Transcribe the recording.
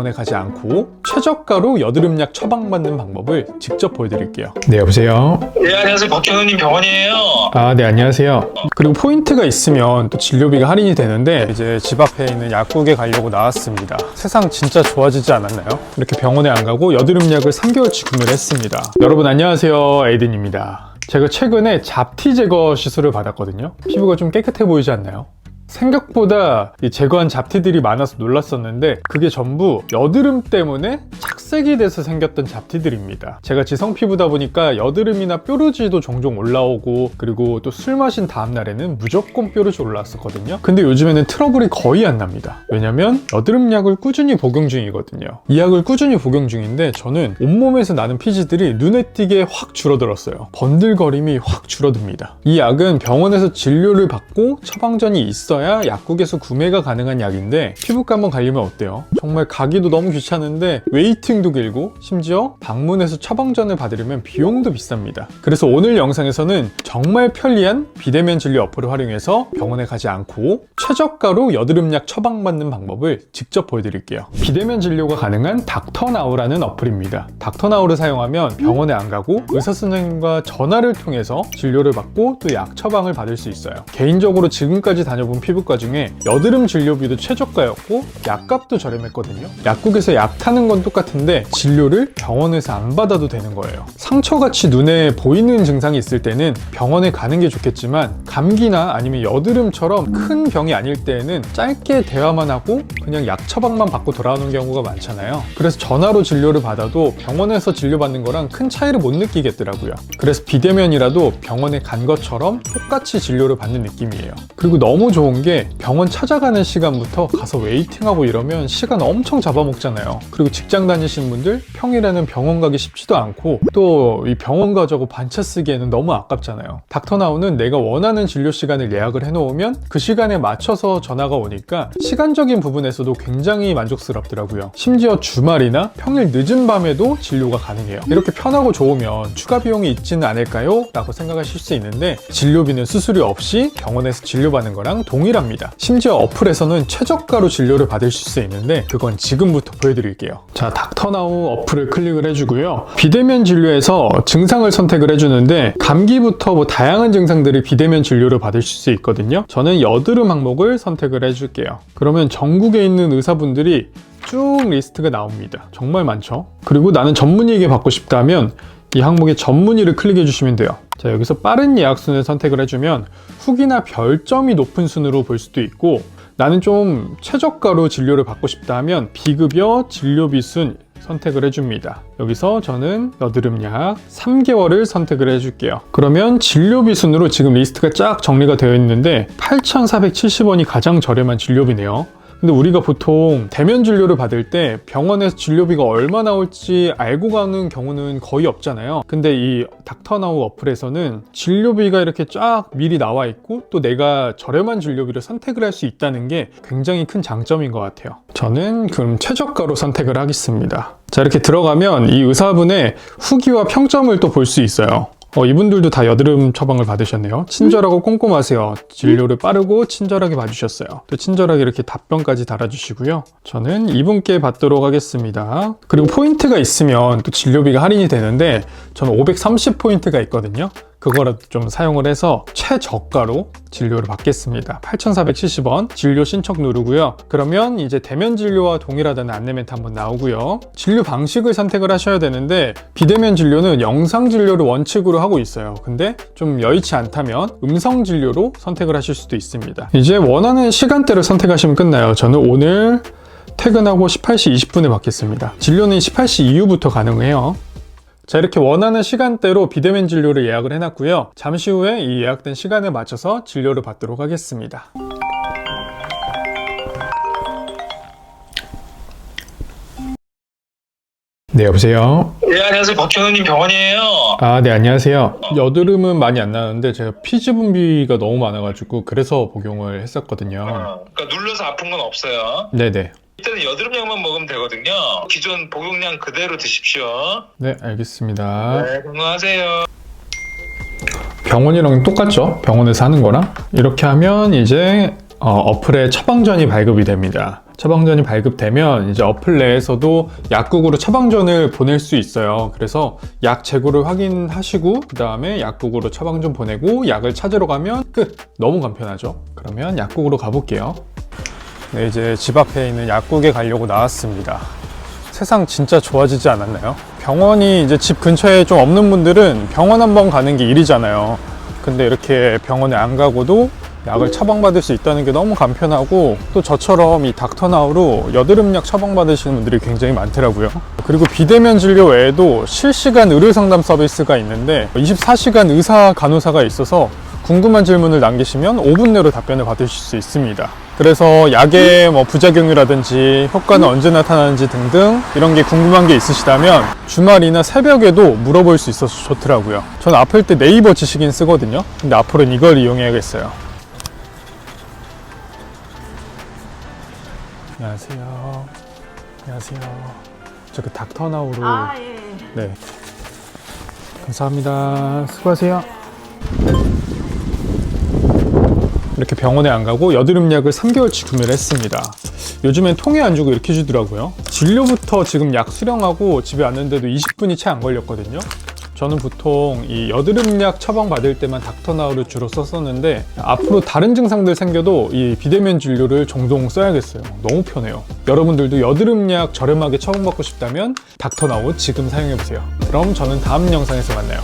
병원에 가지 않고 최저가로 여드름약 처방받는 방법을 직접 보여드릴게요. 네, 여보세요? 네, 안녕하세요. 박현우님 병원이에요. 아, 네, 안녕하세요. 그리고 포인트가 있으면 또 진료비가 할인이 되는데 이제 집 앞에 있는 약국에 가려고 나왔습니다. 세상 진짜 좋아지지 않았나요? 이렇게 병원에 안 가고 여드름약을 3개월치 구매를 했습니다. 여러분 안녕하세요, 에이든입니다. 제가 최근에 잡티 제거 시술을 받았거든요. 피부가 좀 깨끗해 보이지 않나요? 생각보다 이 제거한 잡티들이 많아서 놀랐었는데 그게 전부 여드름 때문에 착색이 돼서 생겼던 잡티들입니다. 제가 지성 피부다 보니까 여드름이나 뾰루지도 종종 올라오고, 그리고 또 술 마신 다음날에는 무조건 뾰루지 올라왔었거든요. 근데 요즘에는 트러블이 거의 안 납니다. 왜냐면 여드름약을 꾸준히 복용 중이거든요. 이 약을 꾸준히 복용 중인데 저는 온몸에서 나는 피지들이 눈에 띄게 확 줄어들었어요. 번들거림이 확 줄어듭니다. 이 약은 병원에서 진료를 받고 처방전이 있어야 약국에서 구매가 가능한 약인데 피부과 한번 가려면 어때요? 정말 가기도 너무 귀찮은데 웨이팅도 길고, 심지어 방문해서 처방전을 받으려면 비용도 비쌉니다. 그래서 오늘 영상에서는 정말 편리한 비대면 진료 어플을 활용해서 병원에 가지 않고 최저가로 여드름약 처방받는 방법을 직접 보여드릴게요. 비대면 진료가 가능한 닥터나우라는 어플입니다. 닥터나우를 사용하면 병원에 안 가고 의사 선생님과 전화를 통해서 진료를 받고 또 약 처방을 받을 수 있어요. 개인적으로 지금까지 다녀본 피부과 중에 여드름 진료비도 최저가였고 약값도 저렴했거든요. 약국에서 약 타는 건 똑같은데 진료를 병원에서 안 받아도 되는 거예요. 상처같이 눈에 보이는 증상이 있을 때는 병원에 가는 게 좋겠지만, 감기나 아니면 여드름처럼 큰 병이 아닐 때에는 짧게 대화만 하고 그냥 약 처방만 받고 돌아오는 경우가 많잖아요. 그래서 전화로 진료를 받아도 병원에서 진료받는 거랑 큰 차이를 못 느끼겠더라고요. 그래서 비대면이라도 병원에 간 것처럼 똑같이 진료를 받는 느낌이에요. 그리고 너무 좋은 게 병원 찾아가는 시간부터 가서 웨이팅하고 이러면 시간 엄청 잡아먹잖아요. 그리고 직장 다니시는 분들 평일에는 병원 가기 쉽지도 않고, 또 이 병원 가자고 반차 쓰기에는 너무 아깝잖아요. 닥터나우는 내가 원하는 진료 시간을 예약을 해놓으면 그 시간에 맞춰서 전화가 오니까 시간적인 부분에서도 굉장히 만족스럽더라고요. 심지어 주말이나 평일 늦은 밤에도 진료가 가능해요. 이렇게 편하고 좋으면 추가 비용이 있지는 않을까요? 라고 생각하실 수 있는데, 진료비는 수수료 없이 병원에서 진료받는 거랑 동일합니다. 심지어 어플에서는 최저가로 진료를 받으실 수 있는데 그건 지금부터 보여드릴게요. 자, 닥터나우 어플을 클릭을 해주고요. 비대면 진료에서 증상을 선택을 해주는데 감기부터 뭐 다양한 증상들이 비대면 진료를 받으실 수 있거든요. 저는 여드름 항목을 선택을 해줄게요. 그러면 전국에 있는 의사분들이 쭉 리스트가 나옵니다. 정말 많죠. 그리고 나는 전문의에게 받고 싶다면 이 항목의 전문의를 클릭해 주시면 돼요. 자, 여기서 빠른 예약 순을 선택을 해주면 후기나 별점이 높은 순으로 볼 수도 있고, 나는 좀 최저가로 진료를 받고 싶다 하면 비급여 진료비 순 선택을 해줍니다. 여기서 저는 여드름약 3개월을 선택을 해줄게요. 그러면 진료비 순으로 지금 리스트가 쫙 정리가 되어 있는데 8,470원이 가장 저렴한 진료비네요. 근데 우리가 보통 대면 진료를 받을 때 병원에서 진료비가 얼마 나올지 알고 가는 경우는 거의 없잖아요. 근데 이 닥터나우 어플에서는 진료비가 이렇게 쫙 미리 나와 있고, 또 내가 저렴한 진료비를 선택을 할 수 있다는 게 굉장히 큰 장점인 것 같아요. 저는 그럼 최저가로 선택을 하겠습니다. 자, 이렇게 들어가면 이 의사분의 후기와 평점을 또 볼 수 있어요. 이분들도 다 여드름 처방을 받으셨네요. 친절하고 꼼꼼하세요. 진료를 빠르고 친절하게 봐주셨어요. 또 친절하게 이렇게 답변까지 달아주시고요. 저는 이분께 받도록 하겠습니다. 그리고 포인트가 있으면 또 진료비가 할인이 되는데 저는 530포인트가 있거든요. 그거라도 좀 사용을 해서 최저가로 진료를 받겠습니다. 8,470원 진료 신청 누르고요. 그러면 이제 대면 진료와 동일하다는 안내 멘트 한번 나오고요. 진료 방식을 선택을 하셔야 되는데 비대면 진료는 영상 진료를 원칙으로 하고 있어요. 근데 좀 여의치 않다면 음성 진료로 선택을 하실 수도 있습니다. 이제 원하는 시간대를 선택하시면 끝나요. 저는 오늘 퇴근하고 18시 20분에 받겠습니다. 진료는 18시 이후부터 가능해요. 자, 이렇게 원하는 시간대로 비대면 진료를 예약을 해놨고요. 잠시 후에 이 예약된 시간에 맞춰서 진료를 받도록 하겠습니다. 네, 여보세요? 네, 안녕하세요. 박현우님 병원이에요. 아, 네, 안녕하세요. 여드름은 많이 안 나는데 제가 피지 분비가 너무 많아가지고 그래서 복용을 했었거든요. 그러니까 눌러서 아픈 건 없어요. 네네. 일단은 여드름약만 먹으면 되거든요. 기존 복용량 그대로 드십시오. 네, 알겠습니다. 네, 건강하세요. 병원이랑 똑같죠? 병원에서 하는 거랑. 이렇게 하면 이제 어플에 처방전이 발급이 됩니다. 처방전이 발급되면 이제 어플 내에서도 약국으로 처방전을 보낼 수 있어요. 그래서 약 재고를 확인하시고 그 다음에 약국으로 처방전 보내고 약을 찾으러 가면 끝! 너무 간편하죠? 그러면 약국으로 가볼게요. 네, 이제 집 앞에 있는 약국에 가려고 나왔습니다. 세상 진짜 좋아지지 않았나요? 병원이 이제 집 근처에 좀 없는 분들은 병원 한번 가는 게 일이잖아요. 근데 이렇게 병원에 안 가고도 약을 처방받을 수 있다는 게 너무 간편하고, 또 저처럼 이 닥터나우로 여드름약 처방받으시는 분들이 굉장히 많더라고요. 그리고 비대면 진료 외에도 실시간 의료상담 서비스가 있는데 24시간 의사 간호사가 있어서 궁금한 질문을 남기시면 5분 내로 답변을 받으실 수 있습니다. 그래서 약의 부작용이라든지 효과는 언제 나타나는지 등등 이런 게 궁금한 게 있으시다면 주말이나 새벽에도 물어볼 수 있어서 좋더라고요. 전 아플 때 네이버 지식인 쓰거든요. 근데 앞으로는 이걸 이용해야겠어요. 안녕하세요. 안녕하세요. 저 그 닥터나우로. 예. 네. 감사합니다. 수고하세요. 이렇게 병원에 안 가고 여드름약을 3개월치 구매를 했습니다. 요즘엔 통에 안 주고 이렇게 주더라고요. 진료부터 지금 약 수령하고 집에 왔는데도 20분이 채 안 걸렸거든요. 저는 보통 이 여드름약 처방받을 때만 닥터나우를 주로 썼었는데 앞으로 다른 증상들 생겨도 이 비대면 진료를 종종 써야겠어요. 너무 편해요. 여러분들도 여드름약 저렴하게 처방받고 싶다면 닥터나우 지금 사용해보세요. 그럼 저는 다음 영상에서 만나요.